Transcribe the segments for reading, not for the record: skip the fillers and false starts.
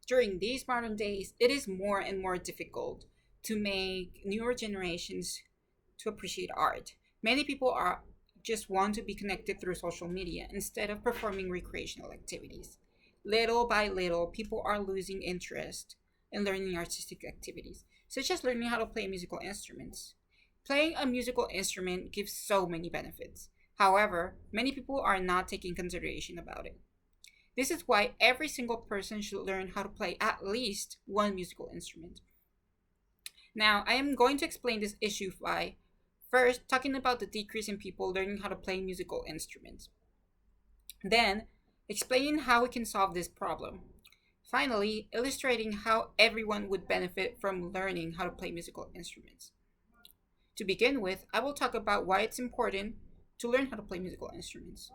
During these modern days, it is more and more difficult to make newer generations to appreciate art. Many people are just want to be connected through social media instead of performing recreational activities. Little by little, people are losing interest in learning artistic activities, such as learning how to play musical instruments. Playing a musical instrument gives so many benefits. However, many people are not taking consideration about it. This is why every single person should learn how to play at least one musical instrument. Now, I am going to explain this issue by first talking about the decrease in people learning how to play musical instruments. Then, explaining how we can solve this problem. Finally, illustrating how everyone would benefit from learning how to play musical instruments. To begin with, I will talk about why it's important to learn how to play musical instruments.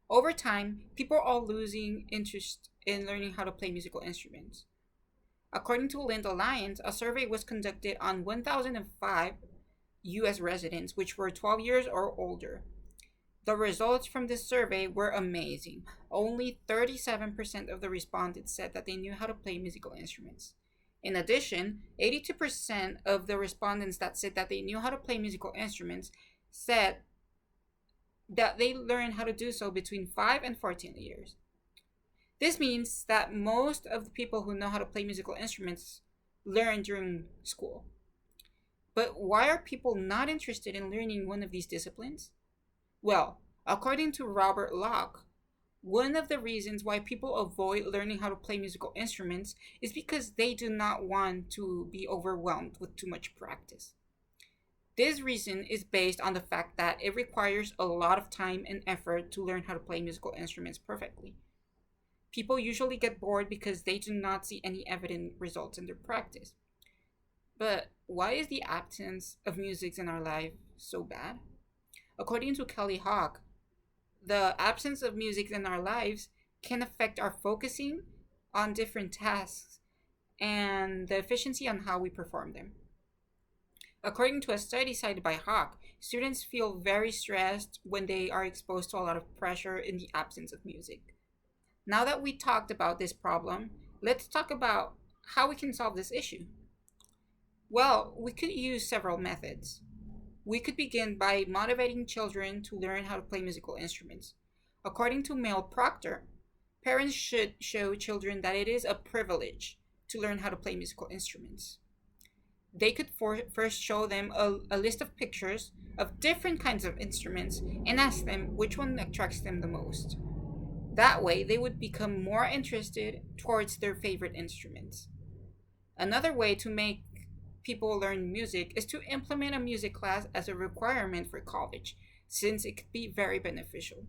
Over time, people are losing interest in learning how to play musical instruments. According to Linda Lyons, a survey was conducted on 1,005 US residents, which were 12 years or older. The results from this survey were amazing. Only 37% of the respondents said that they knew how to play musical instruments. In addition, 82% of the respondents that said that they knew how to play musical instruments said that they learned how to do so between 5 and 14 years. This means that most of the people who know how to play musical instruments learn during school. But why are people not interested in learning one of these disciplines? Well, according to Robert Locke, one of the reasons why people avoid learning how to play musical instruments is because they do not want to be overwhelmed with too much practice. This reason is based on the fact that it requires a lot of time and effort to learn how to play musical instruments perfectly. People usually get bored because they do not see any evident results in their practice. But why is the absence of music in our life so bad? According to Kelly Hawk, the absence of music in our lives can affect our focusing on different tasks and the efficiency on how we perform them. According to a study cited by Hawk, students feel very stressed when they are exposed to a lot of pressure in the absence of music. Now that we talked about this problem, let's talk about how we can solve this issue. Well, we could use several methods. We could begin by motivating children to learn how to play musical instruments. According to Mel Proctor, parents should show children that it is a privilege to learn how to play musical instruments. They could first show them a list of pictures of different kinds of instruments and ask them which one attracts them the most. That way, they would become more interested towards their favorite instruments. Another way to make people learn music is to implement a music class as a requirement for college, since it could be very beneficial.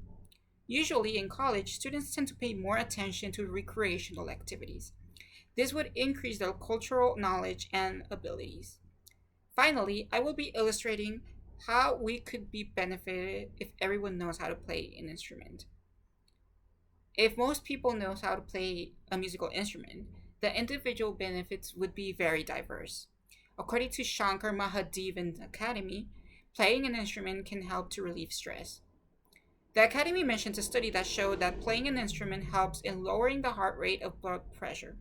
Usually in college, students tend to pay more attention to recreational activities. This would increase their cultural knowledge and abilities. Finally, I will be illustrating how we could be benefited if everyone knows how to play an instrument. If most people knows how to play a musical instrument, the individual benefits would be very diverse. According to Shankar Mahadevan Academy, playing an instrument can help to relieve stress. The Academy mentions a study that showed that playing an instrument helps in lowering the heart rate of blood pressure,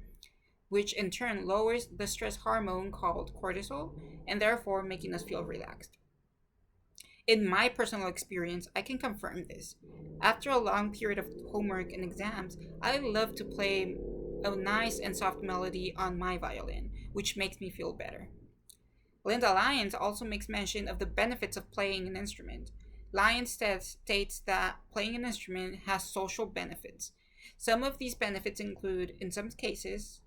which in turn lowers the stress hormone called cortisol and therefore making us feel relaxed. In my personal experience, I can confirm this. After a long period of homework and exams, I love to play a nice and soft melody on my violin, which makes me feel better. Linda Lyons also makes mention of the benefits of playing an instrument. Lyons states that playing an instrument has social benefits. Some of these benefits include, in some cases,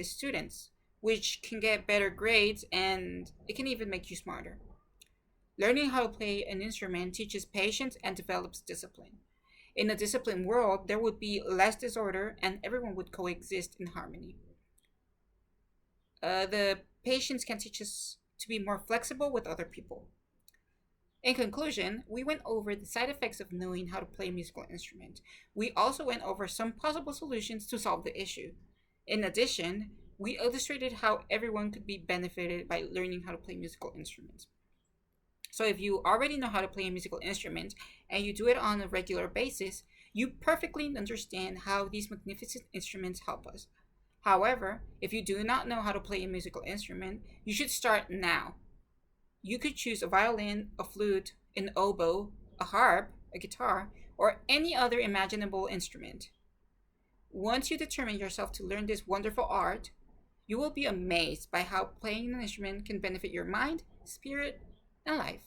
students, which can get better grades and it can even make you smarter. Learning how to play an instrument teaches patience and develops discipline. In a disciplined world, there would be less disorder and everyone would coexist in harmony. The patience can teach us to be more flexible with other people. In conclusion, we went over the side effects of knowing how to play a musical instrument. We also went over some possible solutions to solve the issue. In addition, we illustrated how everyone could be benefited by learning how to play musical instruments. So if you already know how to play a musical instrument and you do it on a regular basis, you perfectly understand how these magnificent instruments help us. However, if you do not know how to play a musical instrument, you should start now. You could choose a violin, a flute, an oboe, a harp, a guitar, or any other imaginable instrument. Once you determine yourself to learn this wonderful art, you will be amazed by how playing an instrument can benefit your mind, spirit, and life.